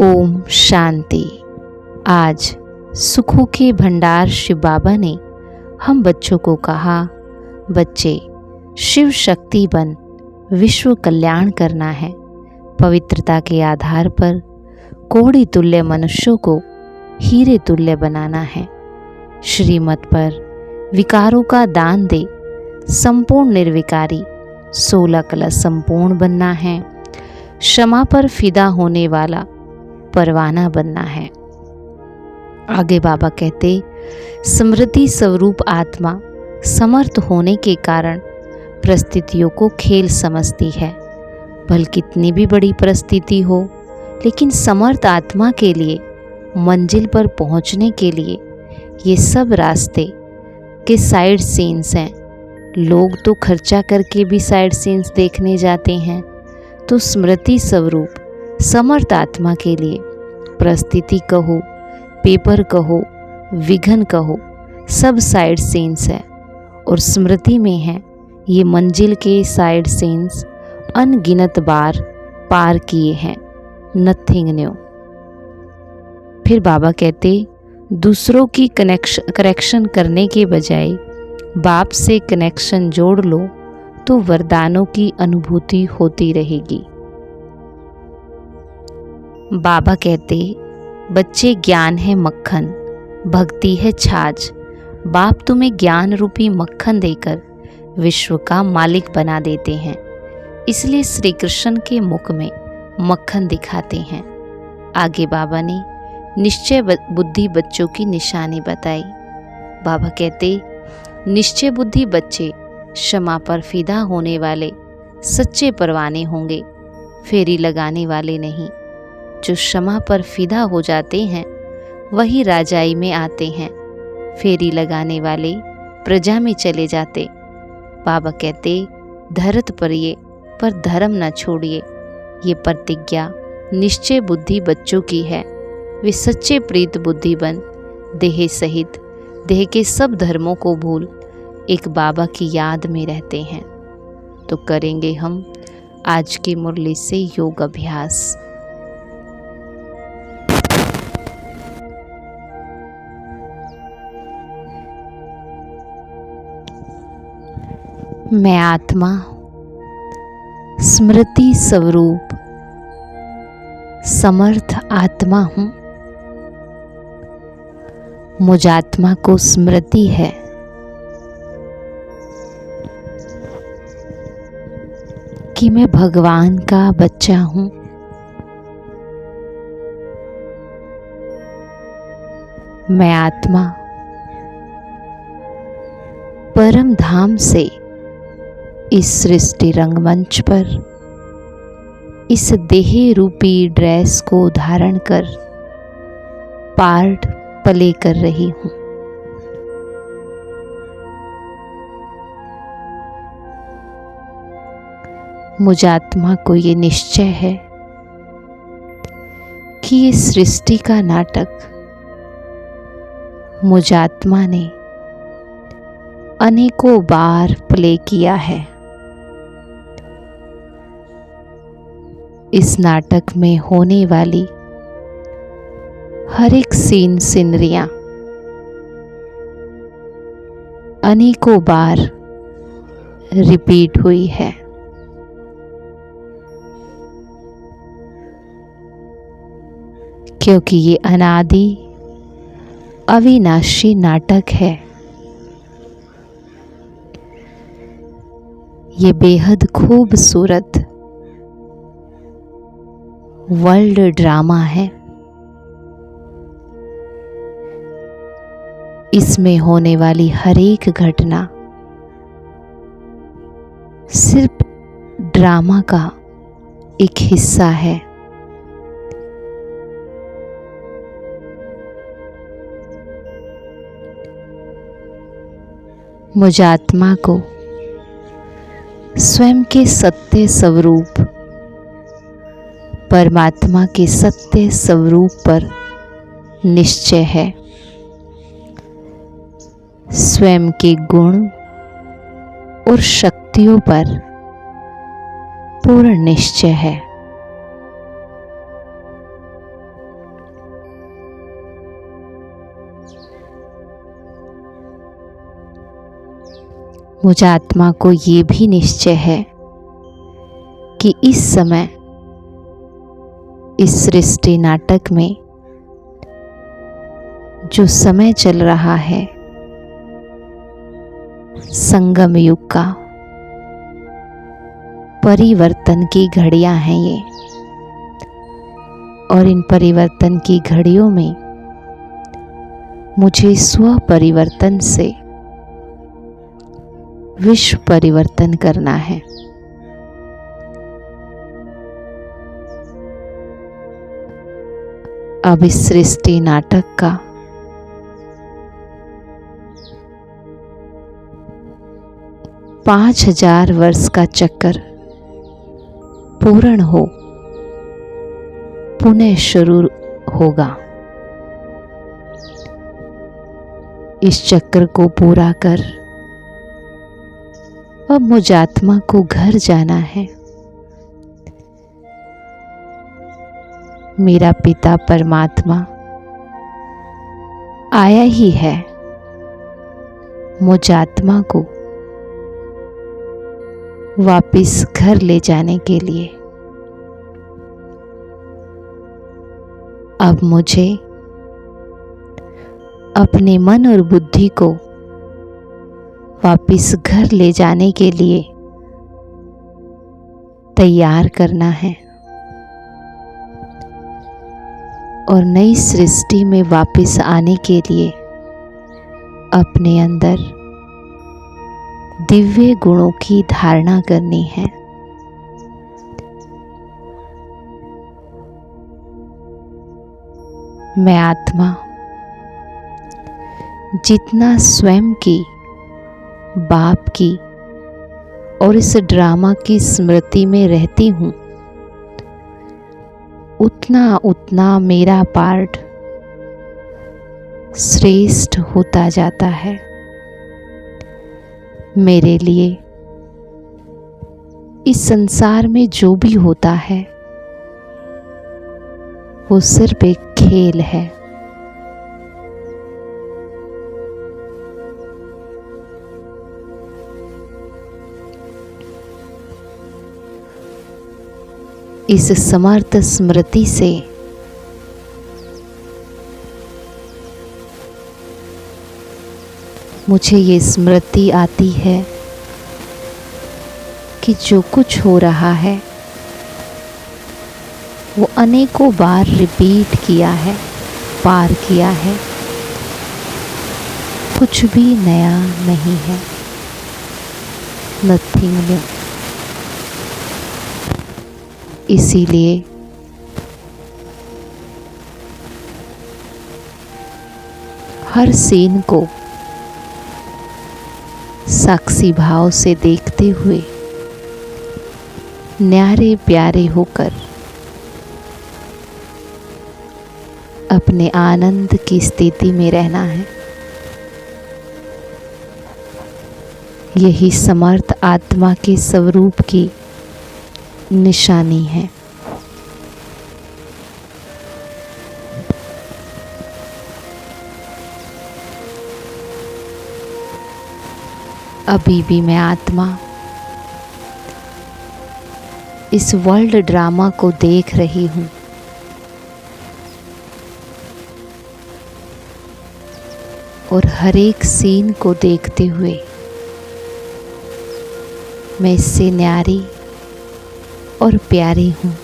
ओम शांति। आज सुखों के भंडार शिव बाबा ने हम बच्चों को कहा, बच्चे शिव शक्ति बन विश्व कल्याण करना है। पवित्रता के आधार पर कोड़ी तुल्य मनुष्यों को हीरे तुल्य बनाना है। श्रीमत पर विकारों का दान दे संपूर्ण निर्विकारी 16 कलश संपूर्ण बनना है। क्षमा पर फिदा होने वाला परवाना बनना है। आगे बाबा कहते, स्मृति स्वरूप आत्मा समर्थ होने के कारण परिस्थितियों को खेल समझती है। भले कितनी भी बड़ी परिस्थिति हो, लेकिन समर्थ आत्मा के लिए मंजिल पर पहुंचने के लिए ये सब रास्ते के साइड सीन्स हैं। लोग तो खर्चा करके भी साइड सीन्स देखने जाते हैं, तो स्मृति स्वरूप समर्थ आत्मा के लिए परिस्थिति कहो, पेपर कहो, विघ्न कहो, सब साइड सीन्स है। और स्मृति में है ये मंजिल के साइड सीन्स अनगिनत बार पार किए हैं, नथिंग न्यू। फिर बाबा कहते, दूसरों की करेक्शन करने के बजाय बाप से कनेक्शन जोड़ लो तो वरदानों की अनुभूति होती रहेगी। बाबा कहते, बच्चे ज्ञान है मक्खन, भक्ति है छाछ। बाप तुम्हें ज्ञान रूपी मक्खन देकर विश्व का मालिक बना देते हैं, इसलिए श्री कृष्ण के मुख में मक्खन दिखाते हैं। आगे बाबा ने निश्चय बुद्धि बच्चों की निशानी बताई। बाबा कहते, निश्चय बुद्धि बच्चे क्षमा पर फिदा होने वाले सच्चे परवाने होंगे, फेरी लगाने वाले नहीं। जो क्षमा पर फिदा हो जाते हैं वही राजाई में आते हैं, फेरी लगाने वाले प्रजा में चले जाते। बाबा कहते, धरत परिये पर धर्म न छोड़िए। ये प्रतिज्ञा निश्चय बुद्धि बच्चों की है। वे सच्चे प्रीत बुद्धि बन देह सहित देह के सब धर्मों को भूल एक बाबा की याद में रहते हैं। तो करेंगे हम आज की मुरली से योग अभ्यास। मैं आत्मा स्मृति स्वरूप समर्थ आत्मा हूँ। मुझ आत्मा को स्मृति है कि मैं भगवान का बच्चा हूँ। मैं आत्मा परम धाम से इस सृष्टि रंगमंच पर इस देह रूपी ड्रेस को धारण कर पार्ट प्ले कर रही हूँ। मुझ आत्मा को ये निश्चय है कि ये सृष्टि का नाटक मुझ आत्मा ने अनेकों बार प्ले किया है। इस नाटक में होने वाली हर एक सीन सिनरियां अनेकों बार रिपीट हुई है। क्योंकि ये अनादि अविनाशी नाटक है। ये बेहद खूबसूरत वर्ल्ड ड्रामा है। इसमें होने वाली हर एक घटना सिर्फ ड्रामा का एक हिस्सा है। मुझ आत्मा को स्वयं के सत्य स्वरूप परमात्मा के सत्य स्वरूप पर निश्चय है। स्वयं के गुण और शक्तियों पर पूर्ण निश्चय है। मुझ आत्मा को ये भी निश्चय है कि इस समय इस सृष्टि नाटक में जो समय चल रहा है, संगम युग का, परिवर्तन की घड़ियां हैं ये, और इन परिवर्तन की घड़ियों में मुझे स्व परिवर्तन से विश्व परिवर्तन करना है। अब इस सृष्टि नाटक का 5000 वर्ष का चक्कर पूर्ण हो, पुनः शुरू होगा। इस चक्र को पूरा कर अब मुझ आत्मा को घर जाना है। मेरा पिता परमात्मा आया ही है मुझ आत्मा को वापिस घर ले जाने के लिए। अब मुझे अपने मन और बुद्धि को वापिस घर ले जाने के लिए तैयार करना है और नई सृष्टि में वापिस आने के लिए अपने अंदर दिव्य गुणों की धारणा करनी है। मैं आत्मा जितना स्वयं की, बाप की और इस ड्रामा की स्मृति में रहती हूँ, उतना उतना मेरा पार्ट श्रेष्ठ होता जाता है। मेरे लिए इस संसार में जो भी होता है वो सिर्फ एक खेल है। इस समर्थ स्मृति से मुझे ये स्मृति आती है कि जो कुछ हो रहा है वो अनेकों बार रिपीट किया है, पार किया है, कुछ भी नया नहीं है, नथिंग न्यू। इसीलिए हर सीन को साक्षी भाव से देखते हुए न्यारे प्यारे होकर अपने आनंद की स्थिति में रहना है। यही समर्थ आत्मा के स्वरूप की निशानी है। अभी भी मैं आत्मा इस वर्ल्ड ड्रामा को देख रही हूँ। और हर एक सीन को देखते हुए मैं इससे न्यारी और प्यारी हूँ।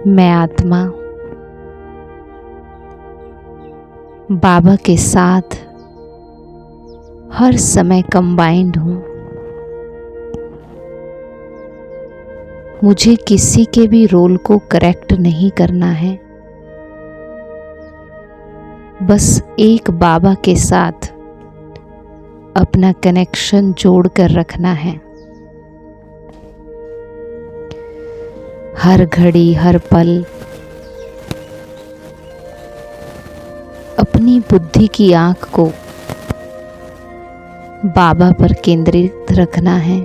मैं आत्मा बाबा के साथ हर समय कंबाइंड हूँ। मुझे किसी के भी रोल को करेक्ट नहीं करना है, बस एक बाबा के साथ अपना कनेक्शन जोड़ कर रखना है। हर घड़ी, हर पल अपनी बुद्धि की आँख को बाबा पर केंद्रित रखना है।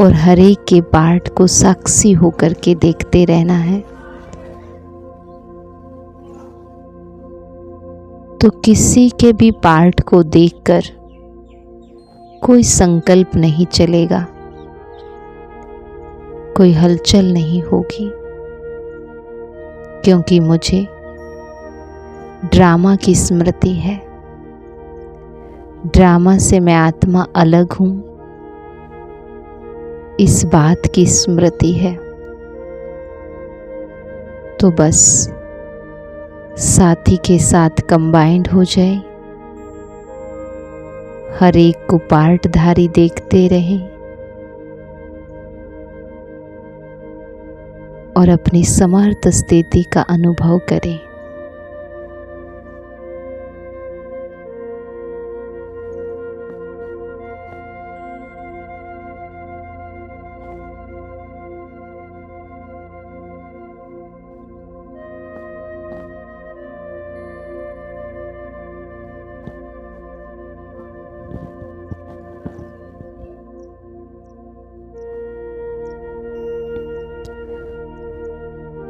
और हर एक के पार्ट को साक्षी होकर के देखते रहना है। तो किसी के भी पार्ट को देखकर कोई संकल्प नहीं चलेगा, कोई हलचल नहीं होगी, क्योंकि मुझे ड्रामा की स्मृति है। ड्रामा से मैं आत्मा अलग हूँ, इस बात की स्मृति है। तो बस साथी के साथ कंबाइंड हो जाए, हर एक को पार्टधारी देखते रहें और अपनी समर्थ स्थिति का अनुभव करें।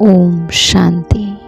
ओम शांति।